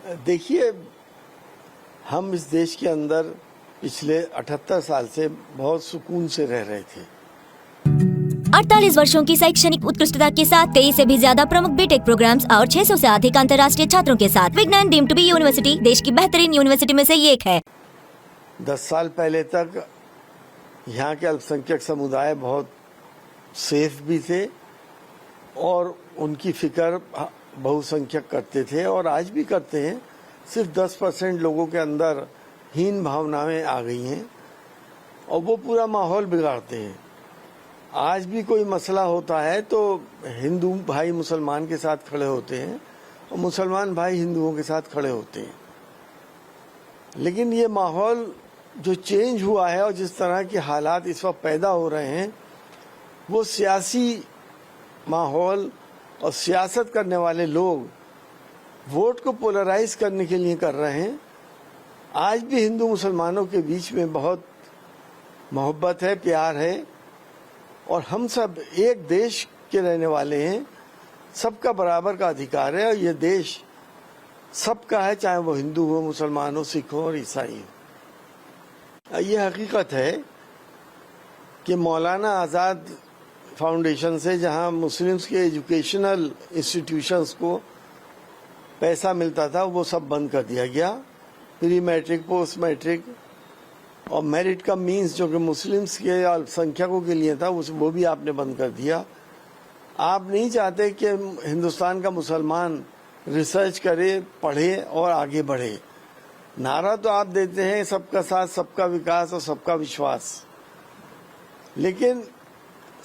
देखिए, हम इस देश के अंदर पिछले 78 साल से बहुत सुकून से रह रहे थे। 48 वर्षों की शैक्षणिक उत्कृष्टता के साथ 23 से भी ज्यादा प्रमुख बीटेक प्रोग्राम्स और 600 से अधिक अंतर्राष्ट्रीय छात्रों के साथ विज्ञान डीम्ड टू बी यूनिवर्सिटी देश की बेहतरीन यूनिवर्सिटी में से एक है। 10 साल पहले तक यहाँ के अल्पसंख्यक समुदाय बहुत सेफ भी थे और उनकी फिक्र बहुसंख्यक करते थे और आज भी करते हैं। सिर्फ 10% लोगों के अंदर हीन भावनाएं आ गई हैं और वो पूरा माहौल बिगाड़ते हैं। आज भी कोई मसला होता है तो हिंदू भाई मुसलमान के साथ खड़े होते हैं और मुसलमान भाई हिंदुओं के साथ खड़े होते हैं। लेकिन ये माहौल जो चेंज हुआ है और जिस तरह के हालात इस वक्त पैदा हो रहे हैं, वो सियासी माहौल और सियासत करने वाले लोग वोट को पोलराइज करने के लिए कर रहे हैं। आज भी हिंदू मुसलमानों के बीच में बहुत मोहब्बत है, प्यार है और हम सब एक देश के रहने वाले हैं। सबका बराबर का अधिकार है और ये देश सबका है, चाहे वो हिंदू हो, मुसलमान हो, सिख हो और ईसाई हो। ये हकीकत है कि मौलाना आज़ाद फाउंडेशन से जहां मुस्लिम्स के एजुकेशनल इंस्टीट्यूशंस को पैसा मिलता था वो सब बंद कर दिया गया। प्री मैट्रिक, पोस्ट मैट्रिक और मेरिट का मींस जो कि मुस्लिम्स के अल्पसंख्यकों के लिए था वो भी आपने बंद कर दिया। आप नहीं चाहते कि हिंदुस्तान का मुसलमान रिसर्च करे, पढ़े और आगे बढ़े। नारा तो आप देते हैं सबका साथ, सबका विकास और सबका विश्वास, लेकिन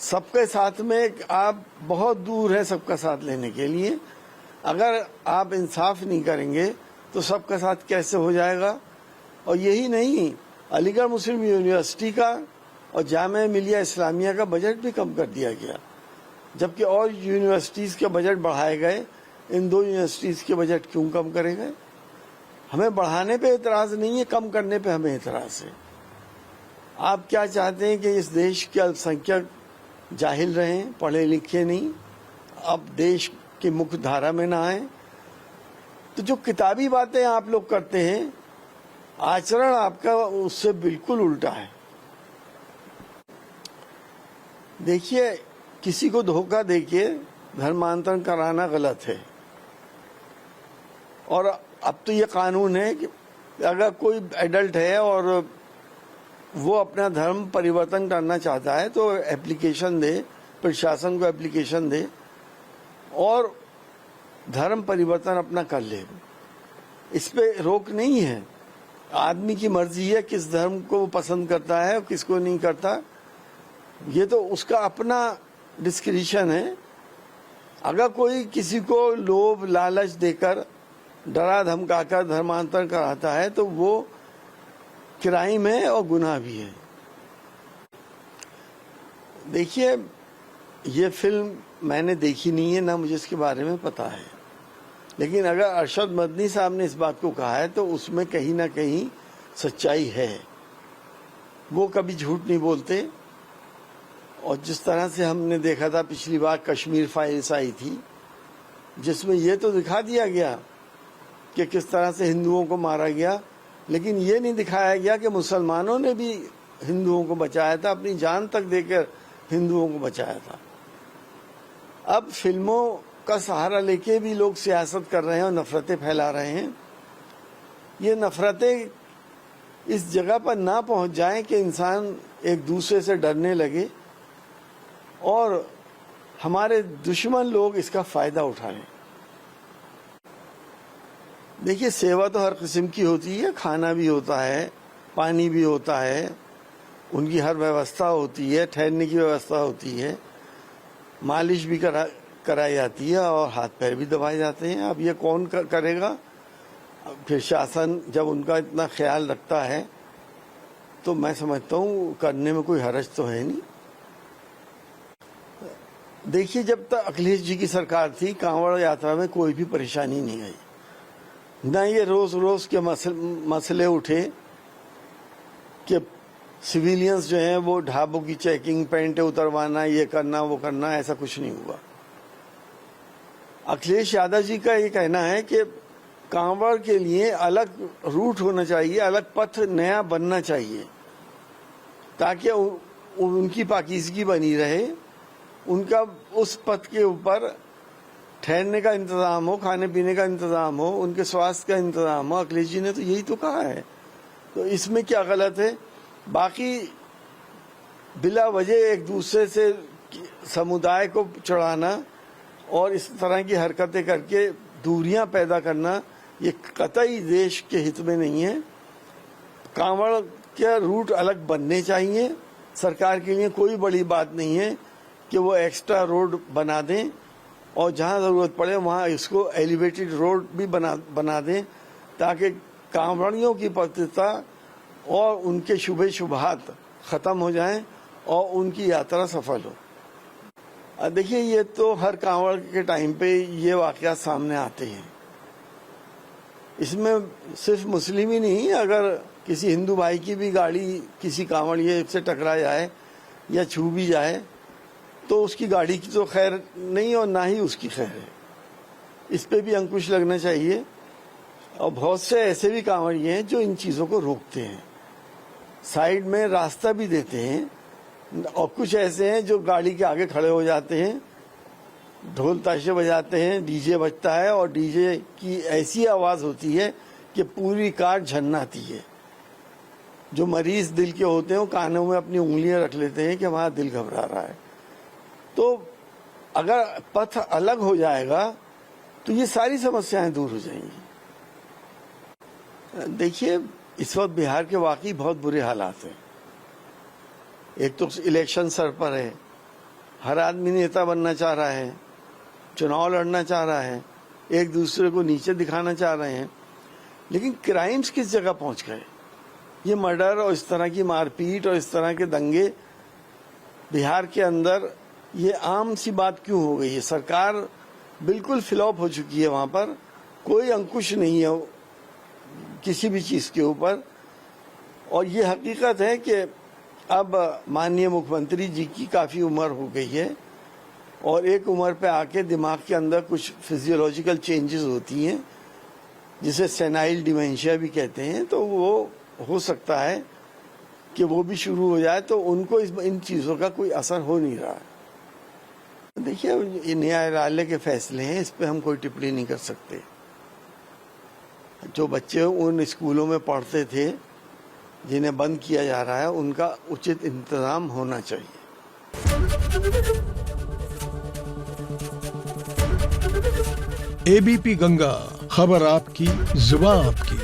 सबके साथ में आप बहुत दूर है सबका साथ लेने के लिए। अगर आप इंसाफ नहीं करेंगे तो सबका साथ कैसे हो जाएगा। और यही नहीं, अलीगढ़ मुस्लिम यूनिवर्सिटी का और जामिया मिलिया इस्लामिया का बजट भी कम कर दिया गया, जबकि और यूनिवर्सिटीज़ के बजट बढ़ाए गए। इन दो यूनिवर्सिटीज़ के बजट क्यों कम करे गए? हमें बढ़ाने पे एतराज़ नहीं है, कम करने पे हमें एतराज़ है। आप क्या चाहते हैं कि इस देश के अल्पसंख्यक जाहिल रहें, पढ़े लिखे नहीं, अब देश की मुख्य धारा में ना आए? तो जो किताबी बातें आप लोग करते हैं, आचरण आपका उससे बिल्कुल उल्टा है। देखिए, किसी को धोखा देके धर्मांतरण कराना गलत है और अब तो ये कानून है कि अगर कोई एडल्ट है और वो अपना धर्म परिवर्तन करना चाहता है तो एप्लीकेशन दे, प्रशासन को एप्लीकेशन दे और धर्म परिवर्तन अपना कर ले। इस पे रोक नहीं है। आदमी की मर्जी है किस धर्म को वो पसंद करता है और किसको नहीं करता। ये तो उसका अपना डिस्क्रिशन है। अगर कोई किसी को लोभ लालच देकर, डरा धमकाकर धर्मांतरण कराता है तो वो क्राइम है और गुनाह भी है। देखिए, ये फिल्म मैंने देखी नहीं है, ना मुझे इसके बारे में पता है, लेकिन अगर अरशद मदनी साहब ने इस बात को कहा है तो उसमें कहीं ना कहीं सच्चाई है। वो कभी झूठ नहीं बोलते। और जिस तरह से हमने देखा था पिछली बार कश्मीर फाइल्स आई थी, जिसमें ये तो दिखा दिया गया कि किस तरह से हिंदुओं को मारा गया, लेकिन ये नहीं दिखाया गया कि मुसलमानों ने भी हिंदुओं को बचाया था, अपनी जान तक देकर हिंदुओं को बचाया था। अब फिल्मों का सहारा लेके भी लोग सियासत कर रहे हैं और नफरतें फैला रहे हैं। ये नफरतें इस जगह पर ना पहुंच जाएं कि इंसान एक दूसरे से डरने लगे और हमारे दुश्मन लोग इसका फायदा उठाएं। देखिए, सेवा तो हर किस्म की होती है, खाना भी होता है, पानी भी होता है, उनकी हर व्यवस्था होती है, ठहरने की व्यवस्था होती है, मालिश भी कराई जाती है और हाथ पैर भी दबाए जाते हैं। अब ये कौन करेगा? फिर शासन जब उनका इतना ख्याल रखता है तो मैं समझता हूँ करने में कोई हर्ज तो है नहीं। देखिए, जब तक अखिलेश जी की सरकार थी, कांवड़ यात्रा में कोई भी परेशानी नहीं आई। ना ये रोज रोज के मसले उठे कि सिविलियंस जो हैं वो ढाबों की चेकिंग, पेंटे उतरवाना, ये करना वो करना, ऐसा कुछ नहीं हुआ। अखिलेश यादव जी का ये कहना है कि कांवड़ के लिए अलग रूट होना चाहिए, अलग पथ नया बनना चाहिए, ताकि उनकी पाकीज़गी बनी रहे, उनका उस पथ के ऊपर ठहरने का इंतजाम हो, खाने पीने का इंतजाम हो, उनके स्वास्थ्य का इंतजाम हो। अखिलेश जी ने तो यही तो कहा है, तो इसमें क्या गलत है? बाकी बिला वजह एक दूसरे से समुदाय को चढ़ाना और इस तरह की हरकतें करके दूरियां पैदा करना, ये कतई देश के हित में नहीं है। कांवड़ के रूट अलग बनने चाहिए। सरकार के लिए कोई बड़ी बात नहीं है कि वो एक्स्ट्रा रोड बना दें, और जहां ज़रूरत पड़े वहां इसको एलिवेटेड रोड भी बना दें, ताकि कांवड़ियों की पवित्रता और उनके शुभे शुभात ख़त्म हो जाएं और उनकी यात्रा सफल हो। देखिए, ये तो हर कांवड़ के टाइम पे ये वाक़यात सामने आते हैं। इसमें सिर्फ मुस्लिम ही नहीं, अगर किसी हिंदू भाई की भी गाड़ी किसी कांवड़िए से टकरा जाए या छू भी जाए तो उसकी गाड़ी की तो खैर नहीं और ना ही उसकी खैर है। इस पे भी अंकुश लगना चाहिए। और बहुत से ऐसे भी कांवड़िए हैं जो इन चीज़ों को रोकते हैं, साइड में रास्ता भी देते हैं, और कुछ ऐसे हैं जो गाड़ी के आगे खड़े हो जाते हैं, ढोल ताशे बजाते हैं, डीजे बजता है और डीजे की ऐसी आवाज़ होती है कि पूरी कार झन्नाती है। जो मरीज दिल के होते हैं वो कानों में अपनी उंगलियां रख लेते हैं कि हमारा दिल घबरा रहा है। तो अगर पथ अलग हो जाएगा तो ये सारी समस्याएं दूर हो जाएंगी। देखिए, इस वक्त बिहार के वाकई बहुत बुरे हालात हैं। एक तो इलेक्शन सर पर है, हर आदमी नेता बनना चाह रहा है, चुनाव लड़ना चाह रहा है, एक दूसरे को नीचे दिखाना चाह रहे हैं, लेकिन क्राइम्स किस जगह पहुंच गए? ये मर्डर और इस तरह की मारपीट और इस तरह के दंगे बिहार के अंदर ये आम सी बात क्यों हो गई है? सरकार बिल्कुल फ्लॉप हो चुकी है, वहां पर कोई अंकुश नहीं है किसी भी चीज के ऊपर। और ये हकीकत है कि अब माननीय मुख्यमंत्री जी की काफी उम्र हो गई है, और एक उम्र पे आके दिमाग के अंदर कुछ फिजियोलॉजिकल चेंजेस होती हैं, जिसे सेनाइल डिमेंशिया भी कहते हैं। तो वो हो सकता है कि वो भी शुरू हो जाए, तो उनको इन चीज़ों का कोई असर हो नहीं रहा है। देखिए, ये न्यायालय के फैसले हैं, इस पे हम कोई टिप्पणी नहीं कर सकते। जो बच्चे उन स्कूलों में पढ़ते थे जिन्हें बंद किया जा रहा है, उनका उचित इंतजाम होना चाहिए। एबीपी गंगा, खबर आपकी, जुबान आपकी।